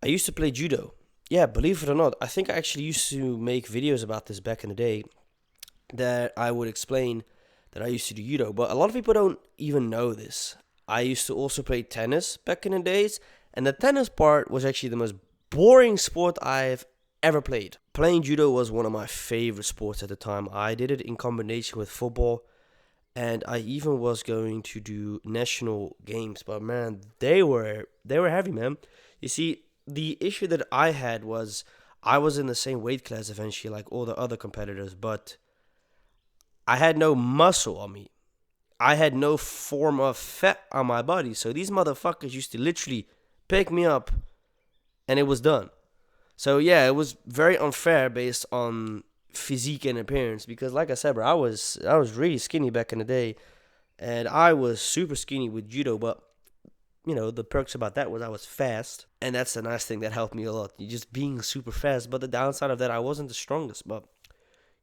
used to play judo. Yeah, believe it or not, I think I actually used to make videos about this back in the day that I would explain that I used to do judo, but a lot of people don't even know this. I used to also play tennis back in the days, and the tennis part was actually the most boring sport I've ever played. Playing judo was one of my favorite sports at the time. I did it in combination with football, and I even was going to do national games, but man, they were heavy, man. You see, the issue that I had was I was in the same weight class eventually like all the other competitors, but I had no muscle on me. I had no form of fat on my body. So these motherfuckers used to literally pick me up and it was done. So yeah, it was very unfair based on physique and appearance because like I said, bro, I was really skinny back in the day and I was super skinny with judo, but the perks about that was I was fast, and that's the nice thing that helped me a lot. Just being super fast, but the downside of that, I wasn't the strongest. But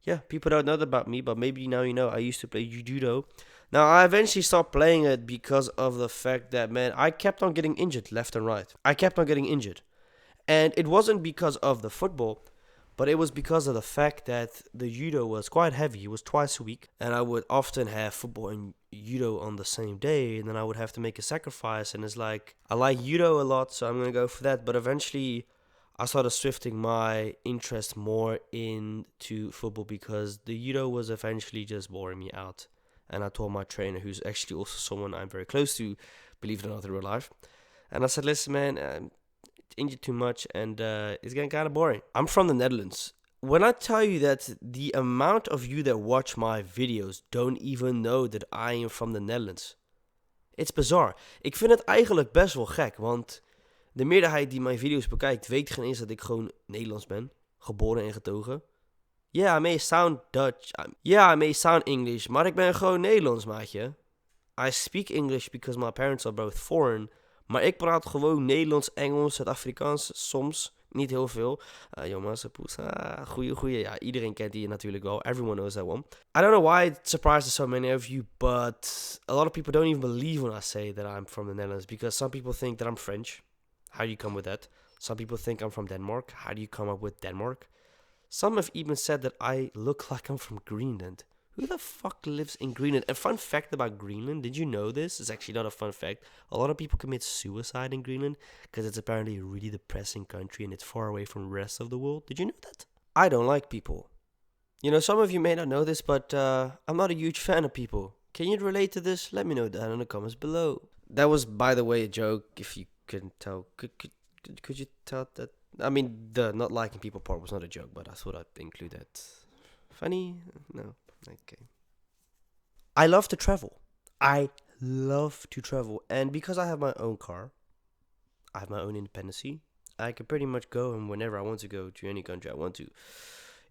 yeah, people don't know that about me, but maybe now you know. I used to play judo. Now I eventually stopped playing it because of the fact that man, I kept on getting injured left and right. I kept on getting injured, and it wasn't because of the football, but it was because of the fact that the judo was quite heavy. It was twice a week, and I would often have football and judo on the same day, and then I would have to make a sacrifice. And it's like, I like judo a lot, so I'm going to go for that. But eventually, I started shifting my interest more into football because the judo was eventually just boring me out. And I told my trainer, who's actually also someone I'm very close to, believe it or not, in real life. And I said, listen, man, injured too much and it's getting kind of boring. I'm from the Netherlands. When I tell you that the amount of you that watch my videos don't even know that I am from the Netherlands. It's bizarre. Ik vind het eigenlijk best wel gek, want de meerderheid die mijn video's bekijkt weet geen eens dat ik gewoon Nederlands ben. Geboren en getogen. Yeah, I may sound Dutch. Yeah, I may sound English, maar ik ben gewoon Nederlands, maatje. I speak English because my parents are both foreign. Maar ik praat gewoon Nederlands, Engels, Zuid-Afrikaans, soms. Niet heel veel. Jongens, poes. Goeie. Ja, iedereen kent die natuurlijk wel. Everyone knows that one. I don't know why it surprises so many of you, but a lot of people don't even believe when I say that I'm from the Netherlands. Because some people think that I'm French. How do you come with that? Some people think I'm from Denmark. How do you come up with Denmark? Some have even said that I look like I'm from Greenland. Who the fuck lives in Greenland? A fun fact about Greenland, did you know this? It's actually not a fun fact. A lot of people commit suicide in Greenland because it's apparently a really depressing country and it's far away from the rest of the world. Did you know that? I don't like people. Some of you may not know this, but I'm not a huge fan of people. Can you relate to this? Let me know down in the comments below. That was, by the way, a joke, if you couldn't tell. Could you tell that? I mean, the not liking people part was not a joke, but I thought I'd include that. Funny? No. Okay. I love to travel. And because I have my own car, I have my own independency, I can pretty much go and whenever I want to go to any country I want to.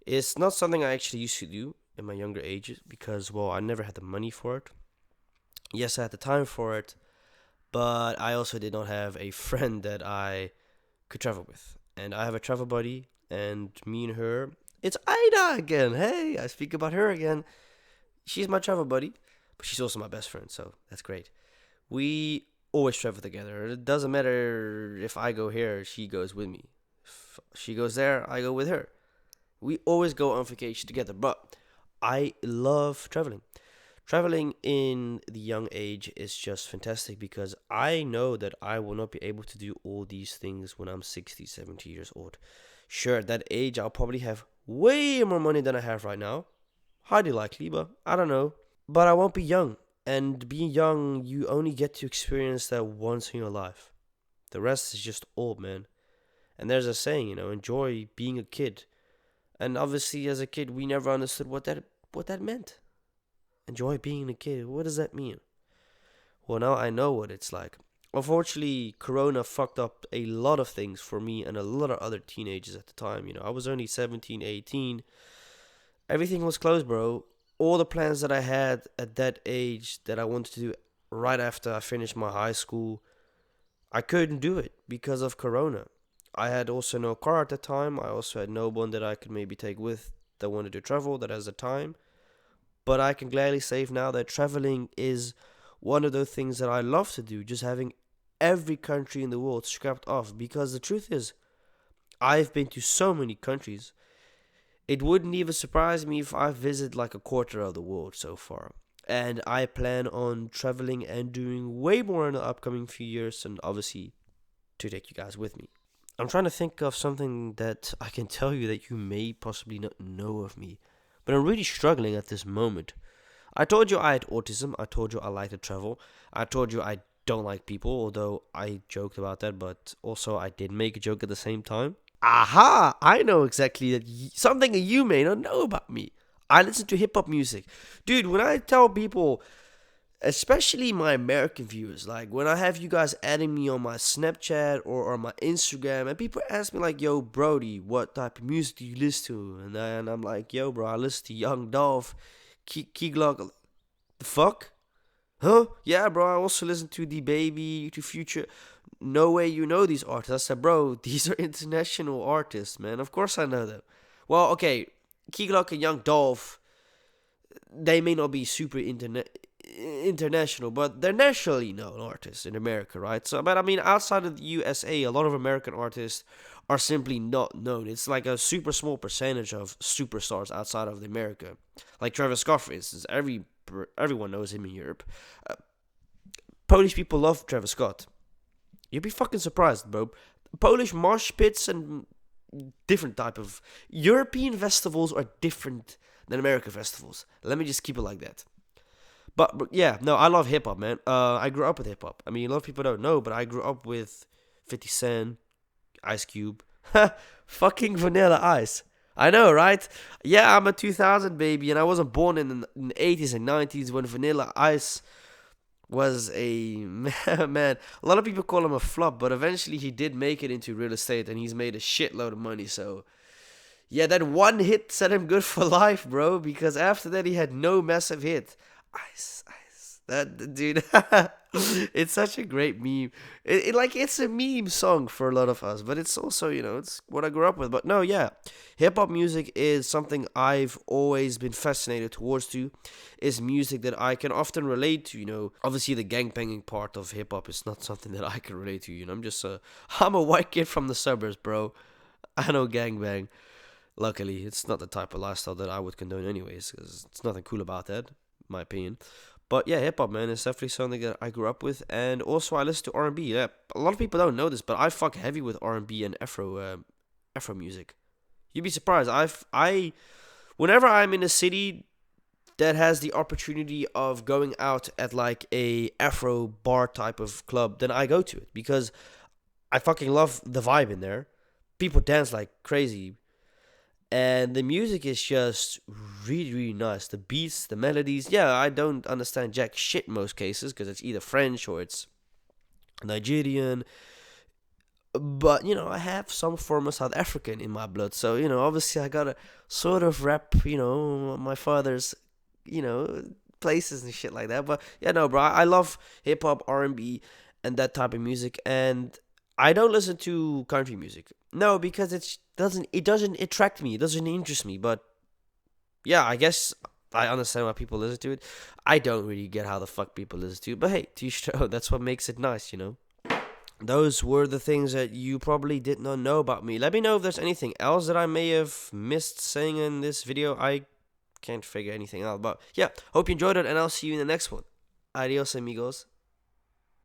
It's not something I actually used to do in my younger ages because, well, I never had the money for it. Yes, I had the time for it, but I also did not have a friend that I could travel with. And I have a travel buddy, and me and her, it's Ida again. Hey, I speak about her again. She's my travel buddy, but she's also my best friend, so that's great. We always travel together. It doesn't matter if I go here, she goes with me. If she goes there, I go with her. We always go on vacation together, but I love traveling. Traveling in the young age is just fantastic because I know that I will not be able to do all these things when I'm 60, 70 years old. Sure, at that age, I'll probably have way more money than I have right now. Highly likely, but I don't know. But I won't be young. And being young, you only get to experience that once in your life. The rest is just old, man. And there's a saying, enjoy being a kid. And obviously, as a kid, we never understood what that meant. Enjoy being a kid. What does that mean? Well, now I know what it's like. Unfortunately, Corona fucked up a lot of things for me and a lot of other teenagers at the time. I was only 17, 18. Everything was closed, bro. All the plans that I had at that age that I wanted to do right after I finished my high school, I couldn't do it because of Corona. I had also no car at the time. I also had no one that I could maybe take with that wanted to travel, that has the time. But I can gladly say now that traveling is one of those things that I love to do. Just having every country in the world scrapped off. Because the truth is, I've been to so many countries. It wouldn't even surprise me if I visit like a quarter of the world so far. And I plan on traveling and doing way more in the upcoming few years, and obviously to take you guys with me. I'm trying to think of something that I can tell you that you may possibly not know of me, but I'm really struggling at this moment. I told you I had autism. I told you I like to travel. I told you I don't like people, although I joked about that, but also I did make a joke at the same time. Aha! I know exactly something you may not know about me. I listen to hip hop music. Dude, when I tell people, especially my American viewers, like when I have you guys adding me on my Snapchat or on my Instagram, and people ask me like, "Yo, Brody, what type of music do you listen to?" And I'm like, "Yo, bro, I listen to Young Dolph, Key Glock." The fuck? Huh? Yeah, bro. I also listen to the Baby, to Future. No way you know these artists. I said, bro, these are international artists, man. Of course I know them. Well, okay, Key Glock and Young Dolph, they may not be super international, but they're nationally known artists in America, right? So, but I mean, outside of the USA, a lot of American artists are simply not known. It's like a super small percentage of superstars outside of America, like Travis Scott, for instance. Everyone knows him in Europe. Uh, Polish people love Travis Scott. You'd be fucking surprised, bro. Polish mosh pits and different type of European festivals are different than American festivals. Let me just keep it like that. But yeah, no, I love hip hop, man. I grew up with hip hop. I mean, a lot of people don't know, but I grew up with 50 Cent, Ice Cube, fucking Vanilla Ice. I know, right? Yeah, I'm a 2000 baby, and I wasn't born in the 80s and 90s when Vanilla Ice was a man. A lot of people call him a flop, but eventually he did make it into real estate, and he's made a shitload of money. So yeah, that one hit set him good for life, bro. Because after that, he had no massive hit. Ice, ice. That dude, it's such a great meme. It's a meme song for a lot of us, but it's also it's what I grew up with. But no, yeah, hip hop music is something I've always been fascinated towards. Is music that I can often relate to. Obviously the gangbanging part of hip hop is not something that I can relate to. I'm a white kid from the suburbs, bro. I know gangbang. Luckily, it's not the type of lifestyle that I would condone anyways, because it's nothing cool about that, in my opinion. But yeah, hip hop, man, is definitely something that I grew up with, and also I listen to R&B. Yeah, a lot of people don't know this, but I fuck heavy with R&B and Afro music. You'd be surprised. Whenever I'm in a city that has the opportunity of going out at like a Afro bar type of club, then I go to it because I fucking love the vibe in there. People dance like crazy. And the music is just really, really nice. The beats, the melodies. Yeah, I don't understand jack shit in most cases because it's either French or it's Nigerian. But, I have some form of South African in my blood. So, obviously I gotta sort of rap, my father's, places and shit like that. But, yeah, no, bro. I love hip hop, R&B, and that type of music. And I don't listen to country music. No, because it doesn't attract me. It doesn't interest me. But yeah, I guess I understand why people listen to it. I don't really get how the fuck people listen to it. But hey, to each their own. That's what makes it nice. Those were the things that you probably did not know about me. Let me know if there's anything else that I may have missed saying in this video. I can't figure anything out. But yeah, hope you enjoyed it, and I'll see you in the next one. Adios, amigos.